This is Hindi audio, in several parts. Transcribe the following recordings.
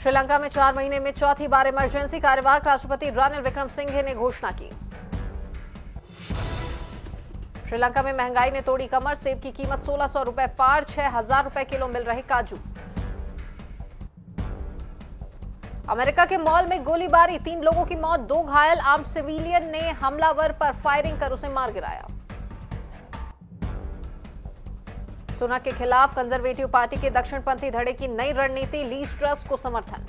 श्रीलंका में 4 महीने में चौथी बार इमरजेंसी कार्यवाहक राष्ट्रपति रानिल विक्रमसिंघे ने घोषणा की। श्रीलंका में महंगाई ने तोड़ी कमर, सेब की कीमत 1600 रुपए पार, 6000 रुपए किलो मिल रहे काजू। अमेरिका के मॉल में गोलीबारी, 3 लोगों की मौत, 2 घायल, आर्म्ड सिविलियन ने हमलावर पर फायरिंग कर उसे मार गिराया। सुनक के खिलाफ कंजर्वेटिव पार्टी के दक्षिणपंथी धड़े की नई रणनीति, लीज ट्रस को समर्थन।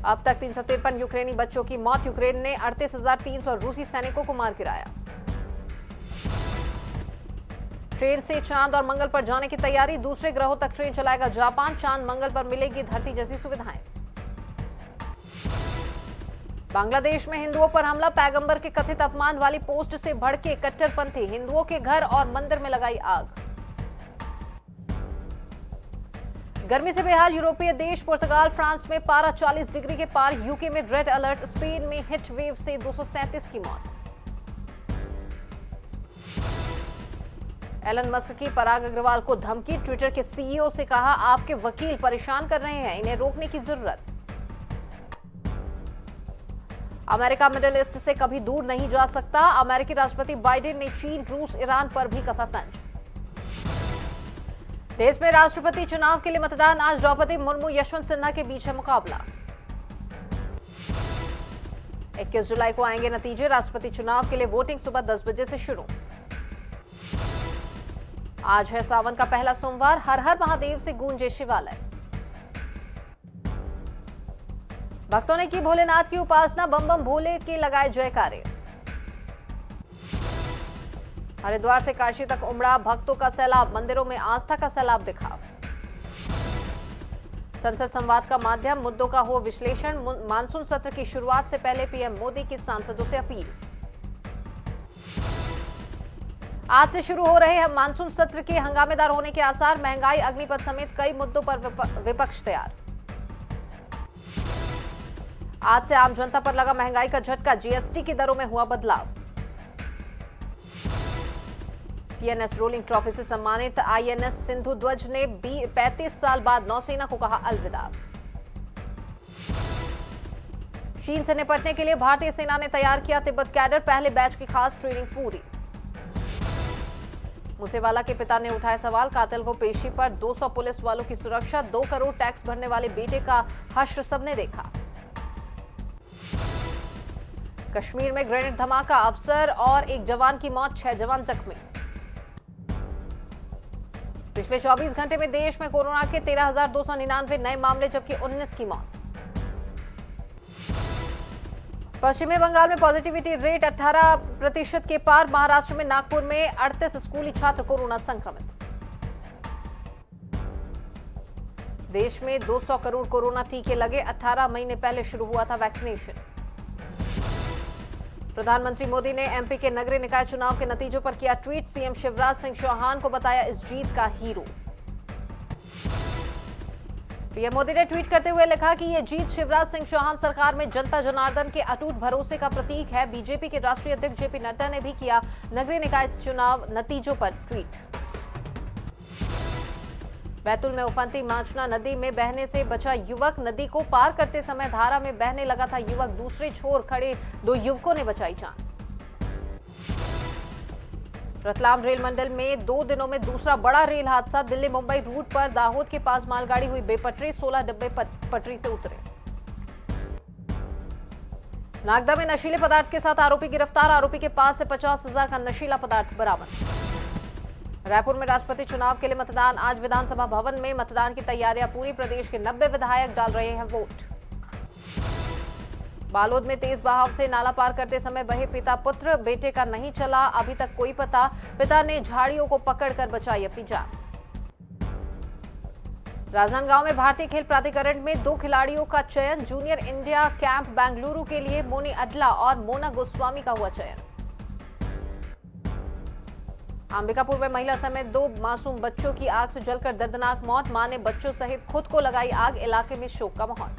अब तक 353 यूक्रेनी बच्चों की मौत, यूक्रेन ने 38,300 रूसी सैनिकों को मार गिराया। ट्रेन से चांद और मंगल पर जाने की तैयारी, दूसरे ग्रहों तक ट्रेन चलाएगा जापान, चांद मंगल पर मिलेगी धरती जैसी सुविधाएं। बांग्लादेश में हिंदुओं पर हमला, पैगंबर के कथित अपमान वाली पोस्ट से भड़के कट्टरपंथी, हिंदुओं के घर और मंदिर में लगाई आग। गर्मी से बेहाल यूरोपीय देश, पुर्तगाल फ्रांस में पारा 40 डिग्री के पार, यूके में रेड अलर्ट, स्पेन में हिट वेव से 237 की मौत। एलन मस्क की पराग अग्रवाल को धमकी, ट्विटर के सीईओ से कहा आपके वकील परेशान कर रहे हैं, इन्हें रोकने की जरूरत। अमेरिका मिडिल ईस्ट से कभी दूर नहीं जा सकता, अमेरिकी राष्ट्रपति बाइडेन ने चीन, रूस, ईरान पर भी कसा तंज। देश में राष्ट्रपति चुनाव के लिए मतदान आज, द्रौपदी मुर्मू, यशवंत सिन्हा के बीच है मुकाबला। 21 जुलाई को आएंगे नतीजे, राष्ट्रपति चुनाव के लिए वोटिंग सुबह 10 बजे से शुरू। आज है सावन का पहला सोमवार, हर हर महादेव से गूंजे शिवालय। भक्तों ने की भोलेनाथ की उपासना, बम बम भोले के लगाए जयकारे। हरिद्वार से काशी तक उमड़ा भक्तों का सैलाब, मंदिरों में आस्था का सैलाब दिखा। संसद संवाद का माध्यम, मुद्दों का हो विश्लेषण, मानसून सत्र की शुरुआत से पहले पीएम मोदी की सांसदों से अपील। आज से शुरू हो रहे मानसून सत्र के हंगामेदार होने के आसार, महंगाई, अग्निपथ समेत कई मुद्दों पर विपक्ष तैयार। आज से आम जनता पर लगा महंगाई का झटका, जीएसटी की दरों में हुआ बदलाव। सीएनएस रोलिंग ट्रॉफी से सम्मानित आईएनएस सिंधु ध्वज ने 35 साल बाद नौसेना को कहा अलविदा। चीन से निपटने के लिए भारतीय सेना ने तैयार किया तिब्बत कैडर, पहले बैच की खास ट्रेनिंग पूरी। मूसेवाला के पिता ने उठाए सवाल, कातिल को पेशी पर 200 पुलिस वालों की सुरक्षा, 2 करोड़ टैक्स भरने वाले बेटे का हश्र सबने देखा। कश्मीर में ग्रेनेड धमाका, अफसर और एक जवान की मौत, 6 जवान जख्मी। पिछले 24 घंटे में देश में कोरोना के 13,299 नए मामले, जबकि 19 की मौत। पश्चिमी बंगाल में पॉजिटिविटी रेट 18% के पार, महाराष्ट्र में नागपुर में 38 स्कूली छात्र कोरोना संक्रमित। देश में 200 करोड़ कोरोना टीके लगे, 18 महीने पहले शुरू हुआ था वैक्सीनेशन। प्रधानमंत्री मोदी ने एमपी के नगरीय निकाय चुनाव के नतीजों पर किया ट्वीट, सीएम शिवराज सिंह चौहान को बताया इस जीत का हीरो। पीएम मोदी ने ट्वीट करते हुए लिखा कि यह जीत शिवराज सिंह चौहान सरकार में जनता जनार्दन के अटूट भरोसे का प्रतीक है। बीजेपी के राष्ट्रीय अध्यक्ष जेपी नड्डा ने भी किया नगरीय निकाय चुनाव नतीजों पर ट्वीट। बैतूल में उफनती माचना नदी में बहने से बचा युवक, नदी को पार करते समय धारा में बहने लगा था युवक, दूसरे छोर खड़े 2 युवकों ने बचाई जान। रतलाम रेल मंडल में 2 दिनों में दूसरा बड़ा रेल हादसा, दिल्ली मुंबई रूट पर दाहोद के पास मालगाड़ी हुई बेपटरी, 16 डिब्बे पटरी से उतरे। नागदा में नशीले पदार्थ के साथ आरोपी गिरफ्तार, आरोपी के पास से 50,000 का नशीला पदार्थ बरामद। रायपुर में राष्ट्रपति चुनाव के लिए मतदान आज, विधानसभा भवन में मतदान की तैयारियां पूरी, प्रदेश के 90 विधायक डाल रहे हैं वोट। बालोद में तेज बहाव से नाला पार करते समय बहे पिता पुत्र, बेटे का नहीं चला अभी तक कोई पता, पिता ने झाड़ियों को पकड़कर बचाई अपनी जान। राजनांदगांव में भारतीय खेल प्राधिकरण में 2 खिलाड़ियों का चयन, जूनियर इंडिया कैंप बेंगलुरु के लिए मोनी अडला और मोना गोस्वामी का हुआ चयन। अंबिकापुर में महिला समेत 2 मासूम बच्चों की आग से जलकर दर्दनाक मौत, मां ने बच्चों सहित खुद को लगाई आग, इलाके में शोक का माहौल।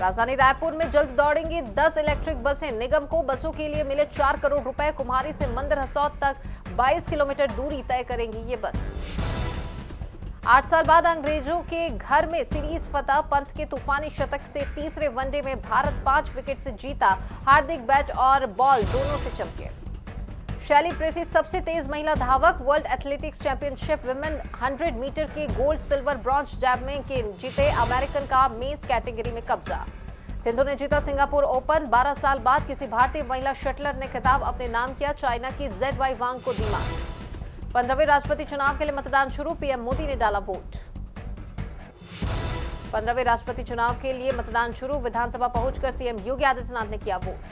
राजधानी रायपुर में जल्द दौड़ेंगी 10 इलेक्ट्रिक बसें। निगम को बसों के लिए मिले 4 करोड़ रुपए। कुम्हारी से मंदिर हसौद तक 22 किलोमीटर दूरी तय करेंगी ये बस। 8 साल बाद अंग्रेजों के घर में सीरीज फतह। पंत के तूफानी शतक से तीसरे वनडे में भारत 5 विकेट से जीता। हार्दिक बैट और बॉल दोनों से चमके। शैली प्रेसी सबसे तेज महिला धावक। World athletics championship women 100 metre के गोल्ड सिल्वर ब्रॉन्ज जैवलिन के जीते अमेरिकन का मेंस कैटेगरी में कब्जा। सिंधु ने जीता सिंगापुर ओपन। 12 साल बाद किसी भारतीय महिला शटलर ने खिताब अपने नाम किया। चाइना की ZY वांग को दी मात। 15वें राष्ट्रपति चुनाव के लिए मतदान शुरू। पीएम मोदी ने डाला वोट। 15वें राष्ट्रपति चुनाव के लिए मतदान शुरू। विधानसभा पहुंचकर सीएम योगी आदित्यनाथ ने किया वोट।